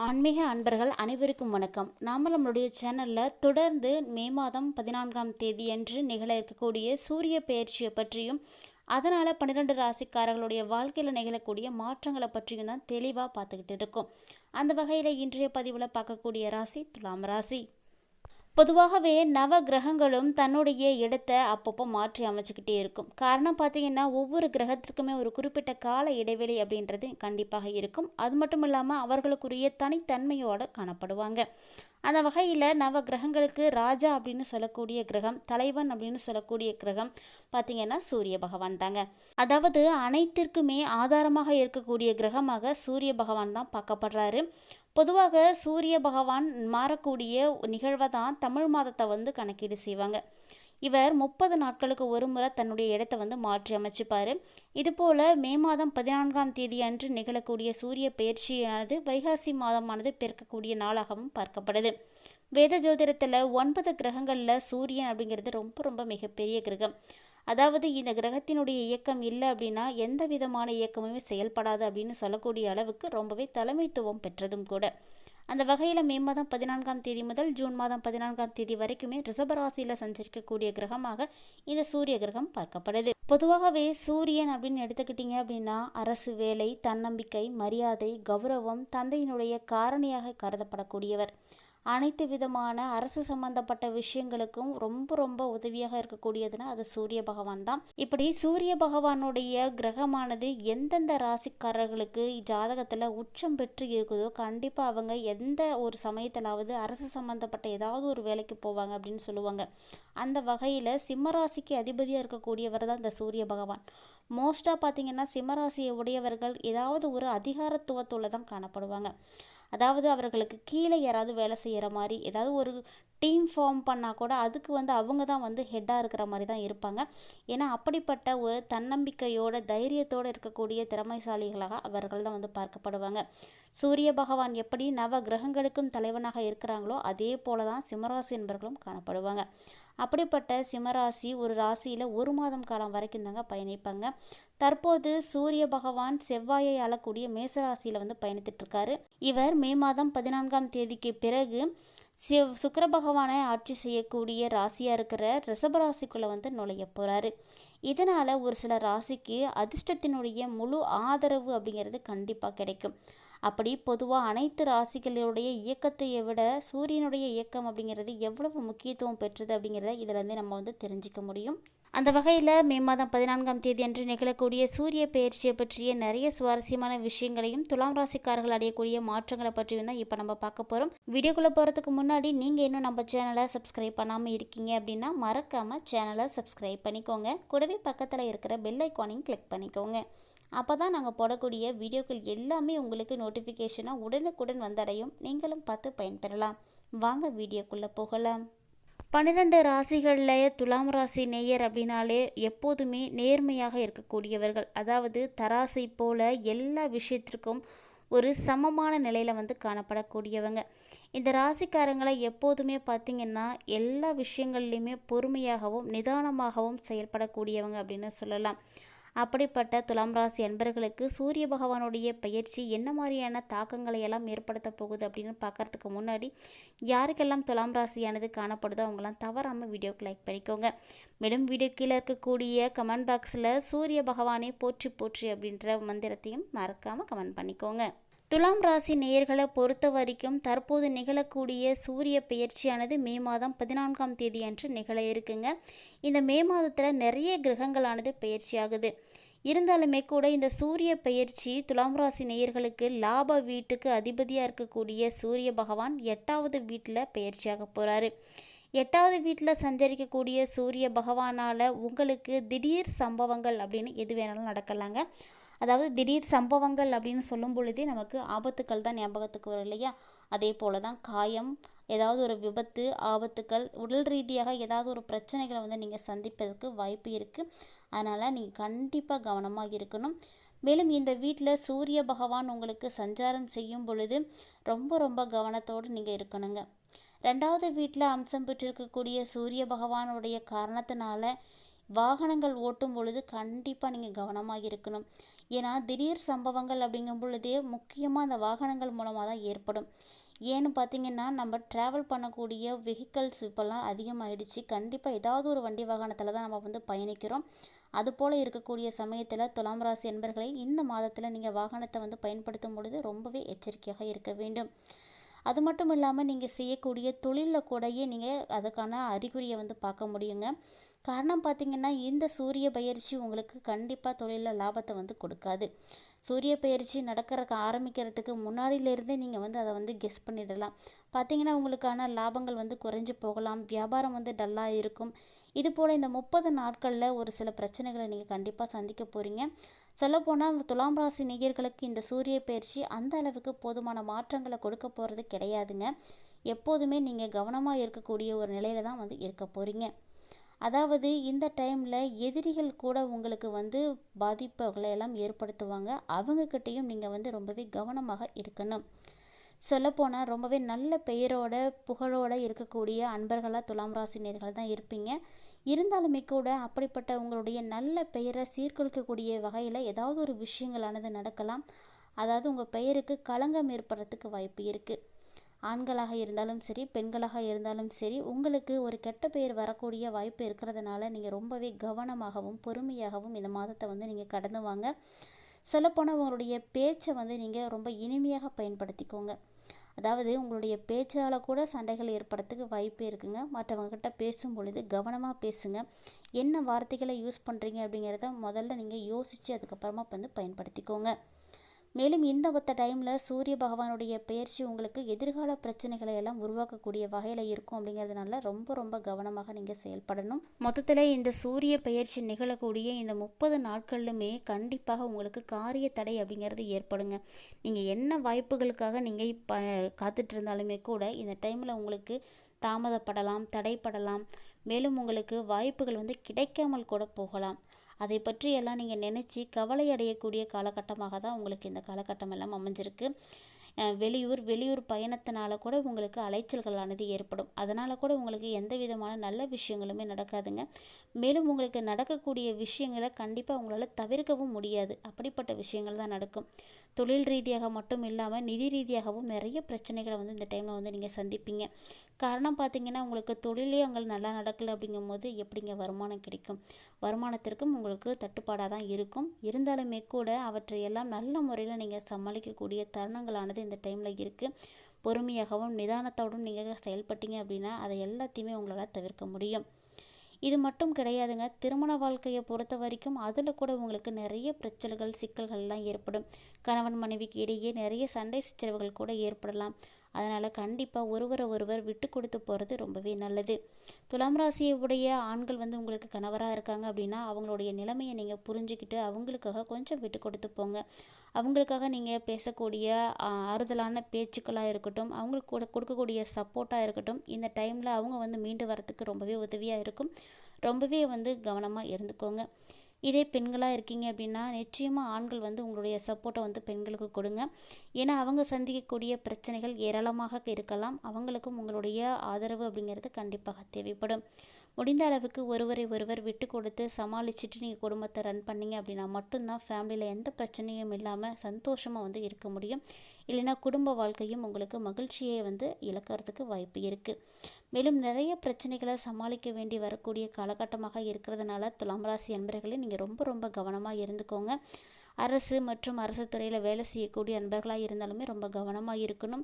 ஆன்மீக அன்பர்கள் அனைவருக்கும் வணக்கம். நாம் நம்மளுடைய சேனலில் தொடர்ந்து மே மாதம் 14ஆம் தேதி அன்று நிகழ இருக்கக்கூடிய சூரிய பெயர்ச்சியை பற்றியும் அதனால் 12 ராசிக்காரர்களுடைய வாழ்க்கையில் நிகழக்கூடிய மாற்றங்களை பற்றியும் தான் தெளிவாக பார்த்துக்கிட்டு இருக்கோம். அந்த வகையில் இன்றைய பதிவில் பார்க்கக்கூடிய ராசி துலாம் ராசி. பொதுவாகவே நவ கிரகங்களும் தன்னுடைய இடத்தை அப்பப்போ மாற்றி அமைச்சுக்கிட்டே இருக்கும். காரணம் பார்த்தீங்கன்னா ஒவ்வொரு கிரகத்திற்குமே ஒரு குறிப்பிட்ட கால இடைவெளி அப்படின்றது கண்டிப்பாக இருக்கும். அது மட்டும் இல்லாமல் அவர்களுக்குரிய தனித்தன்மையோடு காணப்படுவாங்க. அந்த வகையில் நவ கிரகங்களுக்கு ராஜா அப்படின்னு சொல்லக்கூடிய கிரகம், தலைவன் அப்படின்னு சொல்லக்கூடிய கிரகம் பார்த்திங்கன்னா சூரிய பகவான் தாங்க. அதாவது அனைத்திற்குமே ஆதாரமாக இருக்கக்கூடிய கிரகமாக சூரிய பகவான் தான் பார்க்கப்படுறாரு. பொதுவாக சூரிய பகவான் மாறக்கூடிய நிகழ்வை தான் தமிழ் மாதத்தை கணக்கீடு செய்வாங்க. இவர் 30 நாட்களுக்கு ஒரு முறை தன்னுடைய இடத்தை மாற்றி அமைச்சுப்பார். இதுபோல் மே மாதம் 14ஆம் தேதி அன்று நிகழக்கூடிய சூரிய பெயர்ச்சியானது வைகாசி மாதமானது பிறக்கக்கூடிய நாளாகவும் பார்க்கப்படுது. வேத ஜோதிடத்தில் 9 கிரகங்களில் சூரியன் அப்படிங்கிறது ரொம்ப ரொம்ப மிகப்பெரிய கிரகம். அதாவது இந்த கிரகத்தினுடைய இயக்கம் இல்லை அப்படின்னா எந்த விதமான இயக்கமுமே செயல்படாது அப்படின்னு சொல்லக்கூடிய அளவுக்கு ரொம்பவே தலைமைத்துவம் பெற்றதும் கூட. அந்த வகையில் மே மாதம் 14ஆம் தேதி முதல் ஜூன் மாதம் 14ஆம் தேதி வரைக்குமே ரிஷபராசியில் சஞ்சரிக்கக்கூடிய கிரகமாக இந்த சூரிய கிரகம் பார்க்கப்படுது. பொதுவாகவே சூரியன் அப்படின்னு எடுத்துக்கிட்டிங்க அப்படின்னா அரசு வேலை, தன்னம்பிக்கை, மரியாதை, கௌரவம், தந்தையினுடைய காரணியாக கருதப்படக்கூடியவர். அனைத்து விதமான அரசு சம்பந்தப்பட்ட விஷயங்களுக்கும் ரொம்ப ரொம்ப உதவியாக இருக்கக்கூடியதுன்னா அது சூரிய பகவான் தான். இப்படி சூரிய பகவானுடைய கிரகமானது எந்தெந்த ராசிக்காரர்களுக்கு ஜாதகத்தில் உச்சம் பெற்று இருக்குதோ கண்டிப்பாக அவங்க எந்த ஒரு சமயத்திலாவது அரசு சம்பந்தப்பட்ட ஏதாவது ஒரு வேலைக்கு போவாங்க அப்படின்னு சொல்லுவாங்க. அந்த வகையில் சிம்மராசிக்கு அதிபதியாக இருக்கக்கூடியவர் தான் இந்த சூரிய பகவான். மோஸ்ட்டாக பார்த்திங்கன்னா சிம்மராசியை உடையவர்கள் ஏதாவது ஒரு அதிகாரத்துவத்தில் தான் காணப்படுவாங்க. அதாவது அவர்களுக்கு கீழே யாராவது வேலை செய்கிற மாதிரி ஏதாவது ஒரு டீம் ஃபார்ம் பண்ணால் கூட அதுக்கு அவங்க தான் ஹெட்டாக இருக்கிற மாதிரி தான் இருப்பாங்க. ஏன்னா அப்படிப்பட்ட ஒரு தன்னம்பிக்கையோட தைரியத்தோடு இருக்கக்கூடிய திறமைசாலிகளாக அவர்கள் தான் பார்க்கப்படுவாங்க. சூரிய பகவான் எப்படி நவ கிரகங்களுக்கும் தலைவனாக இருக்கிறாங்களோ அதே போல தான் சிம்மராசி என்பவர்களும் காணப்படுவாங்க. அப்படிப்பட்ட சிம்மராசி ஒரு ராசியில் 1 மாதம் காலம் வரைக்கும் தாங்க பயணிப்பாங்க. தற்போது சூரிய பகவான் செவ்வாயை ஆளக்கூடிய மேசராசியில் பயணித்துட்டு இருக்காரு. இவர் மே மாதம் 14ஆம் தேதிக்கு பிறகு சுக்கிர பகவானை ஆட்சி செய்யக்கூடிய ராசியாக இருக்கிற ரிஷபராசிக்குள்ளே நுழைய போகிறாரு. இதனால் ஒரு சில ராசிக்கு அதிர்ஷ்டத்தினுடைய முழு ஆதரவு அப்படிங்கிறது கண்டிப்பாக கிடைக்கும். அப்படி பொதுவாக அனைத்து ராசிகளுடைய இயக்கத்தை விட சூரியனுடைய இயக்கம் அப்படிங்கிறது எவ்வளவு முக்கியத்துவம் பெற்றது அப்படிங்கிறத இதிலேருந்து நம்ம தெரிஞ்சிக்க முடியும். அந்த வகையில் மே மாதம் 14ஆம் தேதி அன்று நிகழக்கூடிய சூரிய பெயர்ச்சியை பற்றிய நிறைய சுவாரஸ்யமான விஷயங்களையும் துலாம் ராசிக்காரர்கள் அடையக்கூடிய மாற்றங்களை பற்றியும் தான் இப்போ நம்ம பார்க்க போகிறோம். வீடியோக்குள்ளே போகிறதுக்கு முன்னாடி நீங்கள் இன்னும் நம்ம சேனலை சப்ஸ்கிரைப் பண்ணாமல் இருக்கீங்க அப்படின்னா மறக்காமல் சேனலை சப்ஸ்கிரைப் பண்ணிக்கோங்க. கூடவே பக்கத்தில் இருக்கிற பெல் ஐக்கானையும் கிளிக் பண்ணிக்கோங்க. அப்போ தான் நாங்கள் போடக்கூடிய வீடியோக்கள் எல்லாமே உங்களுக்கு நோட்டிஃபிகேஷனாக உடனுக்குடன் வந்தடையும். நீங்களும் பார்த்து பயன்பெறலாம். வாங்க வீடியோக்குள்ளே போகலாம். 12 ராசிகளில் துலாம் ராசி நேயர் அப்படின்னாலே எப்போதுமே நேர்மையாக இருக்கக்கூடியவர்கள். அதாவது தராசை போல எல்லா விஷயத்திற்கும் ஒரு சமமான நிலையில் காணப்படக்கூடியவங்க. இந்த ராசிக்காரங்களை எப்போதுமே பார்த்திங்கன்னா எல்லா விஷயங்கள்லையுமே பொறுமையாகவும் நிதானமாகவும் செயல்படக்கூடியவங்க அப்படின்னு சொல்லலாம். அப்படிப்பட்ட துலாம் ராசி அன்பர்களுக்கு சூரிய பகவானுடைய பெயர்ச்சி என்ன மாதிரியான தாக்கங்களை எல்லாம் ஏற்படுத்த போகுது அப்படின்னு பார்க்கறதுக்கு முன்னாடி யாருக்கெல்லாம் துலாம் ராசியானது காணப்படுதோ அவங்களாம் தவறாமல் வீடியோக்கு லைக் பண்ணிக்கோங்க. மேலும் வீடியோ கீழே இருக்கக்கூடிய கமெண்ட் பாக்ஸில் சூரிய பகவானே போற்றி போற்றி அப்படின்ற மந்திரத்தையும் மறக்காமல் கமெண்ட் பண்ணிக்கோங்க. துலாம் ராசி நேயர்களை பொறுத்த வரைக்கும் தற்போது நிகழக்கூடிய சூரிய பெயர்ச்சியானது மே மாதம் 14ஆம் தேதி அன்று நிகழ இருக்குங்க. இந்த மே மாதத்தில் நிறைய கிரகங்களானது பெயர்ச்சி ஆகுது. இருந்தாலுமே கூட இந்த சூரிய பெயர்ச்சி துலாம் ராசி நேயர்களுக்கு லாப வீட்டுக்கு அதிபதியாக இருக்கக்கூடிய சூரிய பகவான் 8வது வீட்டில் பெயர்ச்சியாக போகிறாரு. 8வது வீட்டில் சஞ்சரிக்கக்கூடிய சூரிய பகவானால் உங்களுக்கு திடீர் சம்பவங்கள் அப்படின்னு எது வேணாலும் நடக்கலாங்க. அதாவது திடீர் சம்பவங்கள் அப்படின்னு சொல்லும் பொழுதே நமக்கு ஆபத்துக்கள் தான் ஞாபகத்துக்கு வரும் இல்லையா? அதே போல தான் காயம், ஏதாவது ஒரு விபத்து, ஆபத்துக்கள், உடல் ரீதியாக ஏதாவது ஒரு பிரச்சனைகளை நீங்கள் சந்திப்பதற்கு வாய்ப்பு இருக்குது. அதனால் நீங்கள் கண்டிப்பாக கவனமாக இருக்கணும். மேலும் இந்த வீட்டில் சூரிய பகவான் உங்களுக்கு சஞ்சாரம் செய்யும் பொழுது ரொம்ப ரொம்ப கவனத்தோடு நீங்கள் இருக்கணுங்க. 2வது வீட்டில் அம்சம் பெற்றிருக்கக்கூடிய சூரிய பகவானுடைய காரணத்தினால வாகனங்கள் ஓட்டும் பொழுது கண்டிப்பாக நீங்கள் கவனமாக இருக்கணும். ஏன்னா திடீர் சம்பவங்கள் அப்படிங்கும் பொழுதே முக்கியமாக அந்த வாகனங்கள் மூலமாக தான் ஏற்படும். ஏன்னு பார்த்தீங்கன்னா, நம்ம ட்ராவல் பண்ணக்கூடிய வெஹிக்கல்ஸ் இப்போல்லாம் அதிகமாகிடுச்சு. கண்டிப்பாக ஏதாவது ஒரு வண்டி வாகனத்தில் தான் நம்ம வந்து பயணிக்கிறோம். அதுபோல் இருக்கக்கூடிய சமயத்தில் துலாம் ராசி என்பர்களை இந்த மாதத்தில் நீங்கள் வாகனத்தை வந்து பயன்படுத்தும் பொழுது ரொம்பவே எச்சரிக்கையாக இருக்க வேண்டும். அது மட்டும் இல்லாமல் நீங்கள் செய்யக்கூடிய தொழிலில் கூடயே நீங்கள் அதுக்கான அறிகுறியை வந்து பார்க்க முடியுங்க. காரணம் பார்த்திங்கன்னா, இந்த சூரிய பயிற்சி உங்களுக்கு கண்டிப்பாக தொழிலில் லாபத்தை வந்து கொடுக்காது. சூரிய பயிற்சி நடக்கிறதுக்கு ஆரம்பிக்கிறதுக்கு முன்னாடியிலேருந்தே நீங்கள் வந்து அதை வந்து கெஸ் பண்ணிடலாம். பார்த்திங்கன்னா, உங்களுக்கான லாபங்கள் வந்து குறைஞ்சி போகலாம், வியாபாரம் வந்து டல்லாக இருக்கும். இது போல் இந்த 30 நாட்களில் ஒரு சில பிரச்சனைகளை நீங்கள் கண்டிப்பாக சந்திக்க போகிறீங்க. சொல்லப்போனால் துலாம் ராசி நேயர்களுக்கு இந்த சூரிய பயிற்சி அந்த அளவுக்கு போதுமான மாற்றங்களை கொடுக்க போகிறது கிடையாதுங்க. எப்போதுமே நீங்கள் கவனமாக இருக்கக்கூடிய ஒரு நிலையில தான் வந்து இருக்க போகிறீங்க. அதாவது இந்த டைமில் எதிரிகள் கூட உங்களுக்கு வந்து பாதிப்புகளை எல்லாம் ஏற்படுத்துவாங்க. அவங்கக்கிட்டேயும் நீங்கள் வந்து ரொம்பவே கவனமாக இருக்கணும். சொல்லப்போனால் ரொம்பவே நல்ல பெயரோட புகழோடு இருக்கக்கூடிய அன்பர்களாக துலாம் ராசினியர்கள் தான் இருப்பீங்க. இருந்தாலுமே கூட அப்படிப்பட்ட உங்களுடைய நல்ல பெயரை சீர்குலைக்கக்கூடிய வகையில் ஏதாவது ஒரு விஷயங்களானது நடக்கலாம். அதாவது உங்கள் பெயருக்கு களங்கம் ஏற்படுறதுக்கு வாய்ப்பு இருக்குது. ஆண்களாக இருந்தாலும் சரி, பெண்களாக இருந்தாலும் சரி, உங்களுக்கு ஒரு கெட்ட பெயர் வரக்கூடிய வாய்ப்பு இருக்கிறதுனால நீங்கள் ரொம்பவே கவனமாகவும் பொறுமையாகவும் இந்த மாதத்தை வந்து நீங்கள் கடந்து வாங்க. சொல்லப்போனால் உங்களுடைய பேச்சை வந்து நீங்கள் ரொம்ப இனிமையாக பயன்படுத்திக்கோங்க. அதாவது உங்களுடைய பேச்சால் கூட சண்டைகள் ஏற்படுறதுக்கு வாய்ப்பு இருக்குங்க. மற்றவங்கக்கிட்ட பேசும் பொழுது கவனமாக பேசுங்க. என்ன வார்த்தைகளை யூஸ் பண்ணுறீங்க அப்படிங்கிறத முதல்ல நீங்கள் யோசித்து அதுக்கப்புறமா வந்து பயன்படுத்திக்கோங்க. மேலும் இந்த ஒத்த டைமில் சூரிய பகவானுடைய பெயர்ச்சி உங்களுக்கு எதிர்கால பிரச்சனைகளை எல்லாம் உருவாக்கக்கூடிய வகையில் இருக்கும். அப்படிங்கிறதுனால ரொம்ப ரொம்ப கவனமாக நீங்கள் செயல்படணும். மொத்தத்தில் இந்த சூரிய பெயர்ச்சி நிகழக்கூடிய இந்த 30 நாட்களிலுமே கண்டிப்பாக உங்களுக்கு காரிய தடை அப்படிங்கிறது ஏற்படுங்க. நீங்கள் என்ன வாய்ப்புகளுக்காக நீங்கள் இப்போ காத்துட்டு இருந்தாலுமே கூட இந்த டைமில் உங்களுக்கு தாமதப்படலாம், தடைப்படலாம். மேலும் உங்களுக்கு வாய்ப்புகள் வந்து கிடைக்காமல் கூட போகலாம். அதை பற்றியெல்லாம் நீங்கள் நினச்சி கவலை அடையக்கூடிய காலகட்டமாக தான் உங்களுக்கு இந்த காலகட்டம் எல்லாம் அமைஞ்சிருக்கு. வெளியூர் பயணத்தினால கூட உங்களுக்கு அலைச்சல்களானது ஏற்படும். அதனால் கூட உங்களுக்கு எந்த விதமான நல்ல விஷயங்களுமே நடக்காதுங்க. மேலும் உங்களுக்கு நடக்கக்கூடிய விஷயங்களை கண்டிப்பாக உங்களால் தவிர்க்கவும் முடியாது. அப்படிப்பட்ட விஷயங்கள் தான் நடக்கும். தொழில் ரீதியாக மட்டும் இல்லாமல் நிதி ரீதியாகவும் நிறைய பிரச்சனைகளை வந்து இந்த டைமில் வந்து நீங்கள் சந்திப்பீங்க. காரணம் பார்த்திங்கன்னா, உங்களுக்கு தொழிலே அங்கே நல்லா நடக்கலை அப்படிங்கும் போது எப்படிங்க வருமானம் கிடைக்கும்? வருமானத்திற்கும் உங்களுக்கு தட்டுப்பாடாக தான் இருக்கும். இருந்தாலுமே கூட அவற்றையெல்லாம் நல்ல முறையில் நீங்கள் சமாளிக்கக்கூடிய தருணங்களானது இந்த டைமில் இருக்குது. பொறுமையாகவும் நிதானத்தோடும் நீங்கள் செயல்பட்டீங்க அப்படின்னா அதை எல்லாத்தையுமே உங்களால் தவிர்க்க முடியும். இது மட்டும் கிடையாதுங்க. திருமண வாழ்க்கையை பொறுத்த வரைக்கும் அதில் கூட உங்களுக்கு நிறைய பிரச்சனைகள், சிக்கல்கள்லாம் ஏற்படும். கணவன் மனைவிக்கு இடையே நிறைய சண்டை சச்சரவுகள் கூட ஏற்படலாம். அதனால் கண்டிப்பாக ஒருவர் விட்டு கொடுத்து போகிறது ரொம்பவே நல்லது. துலாம் ராசியை உடைய ஆண்கள் வந்து உங்களுக்கு கணவராக இருக்காங்க அப்படின்னா அவங்களுடைய நிலைமையை நீங்கள் புரிஞ்சுக்கிட்டு அவங்களுக்காக கொஞ்சம் விட்டு கொடுத்து போங்க. அவங்களுக்காக நீங்கள் பேசக்கூடிய ஆறுதலான பேச்சுக்களாக இருக்கட்டும், அவங்களுக்கு கூட கொடுக்கக்கூடிய சப்போர்ட்டாக இருக்கட்டும், இந்த டைமில் அவங்க வந்து மீண்டு வரத்துக்கு ரொம்பவே உதவியாக இருக்கும். ரொம்பவே வந்து கவனமாக இருந்துக்கோங்க. இதே பெண்களாக இருக்கீங்க அப்படின்னா நிச்சயமாக ஆண்கள் வந்து உங்களுடைய சப்போர்ட்டை வந்து பெண்களுக்கு கொடுங்க. ஏன்னா அவங்க சந்திக்கக்கூடிய பிரச்சனைகள் ஏராளமாக இருக்கலாம். அவங்களுக்கும் உங்களுடைய ஆதரவு அப்படிங்கிறது கண்டிப்பாக தேவைப்படும். முடிந்த அளவுக்கு ஒருவர் விட்டு கொடுத்து சமாளிச்சுட்டு நீங்கள் குடும்பத்தை ரன் பண்ணிங்க அப்படின்னா மட்டும்தான் ஃபேமிலியில் எந்த பிரச்சனையும் இல்லாமல் சந்தோஷமாக வந்து இருக்க முடியும். இல்லைன்னா குடும்ப வாழ்க்கையும் உங்களுக்கு மகிழ்ச்சியை வந்து இழக்கிறதுக்கு வாய்ப்பு இருக்குது. மேலும் நிறைய பிரச்சனைகளை சமாளிக்க வேண்டி வரக்கூடிய காலகட்டமாக இருக்கிறதுனால துலாம் ராசி அன்பர்களே நீங்கள் ரொம்ப ரொம்ப கவனமாக இருந்துக்கோங்க. அரசு மற்றும் அரசு துறையில் வேலை செய்யக்கூடிய அன்பர்களாக இருந்தாலுமே ரொம்ப கவனமாக இருக்கணும்.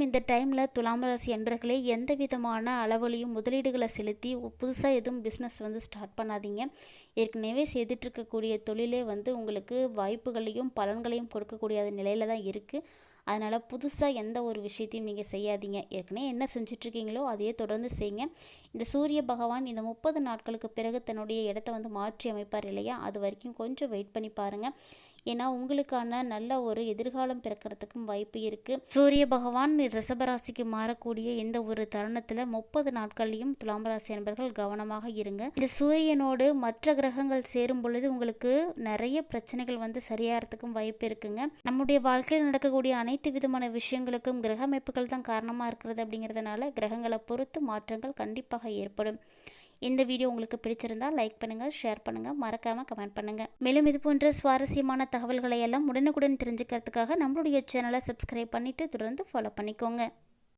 இந்த டைமில் துலாம் ராசி அன்பர்களே எந்த விதமான அளவுலையும் முதலீடுகளை செலுத்தி புதுசாக எதுவும் பிஸ்னஸ் வந்து ஸ்டார்ட் பண்ணாதீங்க. ஏற்கனவே செய்துட்ருக்கக்கூடிய தொழிலே வந்து உங்களுக்கு வாய்ப்புகளையும் பலன்களையும் கொடுக்கக்கூடிய நிலையில் தான் இருக்குது. அதனால் புதுசாக எந்த ஒரு விஷயத்தையும் நீங்கள் செய்யாதீங்க. ஏற்கனவே என்ன செஞ்சிட்ருக்கீங்களோ அதையே தொடர்ந்து செய்யுங்க. இந்த சூரிய பகவான் இந்த 30 நாட்களுக்கு பிறகு தன்னுடைய இடத்த வந்து மாற்றி அமைப்பார் இல்லையா, அது வரைக்கும் கொஞ்சம் வெயிட் பண்ணி பாருங்கள். ஏன்னா உங்களுக்கான நல்ல ஒரு எதிர்காலம் பிறக்கிறதுக்கும் வாய்ப்பு இருக்குது. சூரிய பகவான் ரிஷபராசிக்கு மாறக்கூடிய இந்த ஒரு தருணத்தில் 30 நாட்கள்லையும் துலாம் ராசி அன்பர்கள் கவனமாக இருங்க. இந்த சூரியனோடு மற்ற கிரகங்கள் சேரும் பொழுது உங்களுக்கு நிறைய பிரச்சனைகள் வந்து சரியாகிறதுக்கும் வாய்ப்பு இருக்குங்க. நம்முடைய வாழ்க்கையில் நடக்கக்கூடிய அனைத்து விதமான விஷயங்களுக்கும் கிரக அமைப்புகள் தான் காரணமாக இருக்கிறது. அப்படிங்கிறதுனால கிரகங்களை பொறுத்து மாற்றங்கள் கண்டிப்பாக ஏற்படும். இந்த வீடியோ உங்களுக்கு பிடிச்சிருந்தா லைக் பண்ணுங்கள், ஷேர் பண்ணுங்கள், மறக்காமல் கமெண்ட் பண்ணுங்கள். மேலும் இது போன்ற சுவாரஸ்யமான தகவல்களை எல்லாம் உடனுக்குடன் தெரிஞ்சுக்கிறதுக்காக நம்மளுடைய சேனலை சப்ஸ்கிரைப் பண்ணிவிட்டு தொடர்ந்து ஃபாலோ பண்ணிக்கோங்க.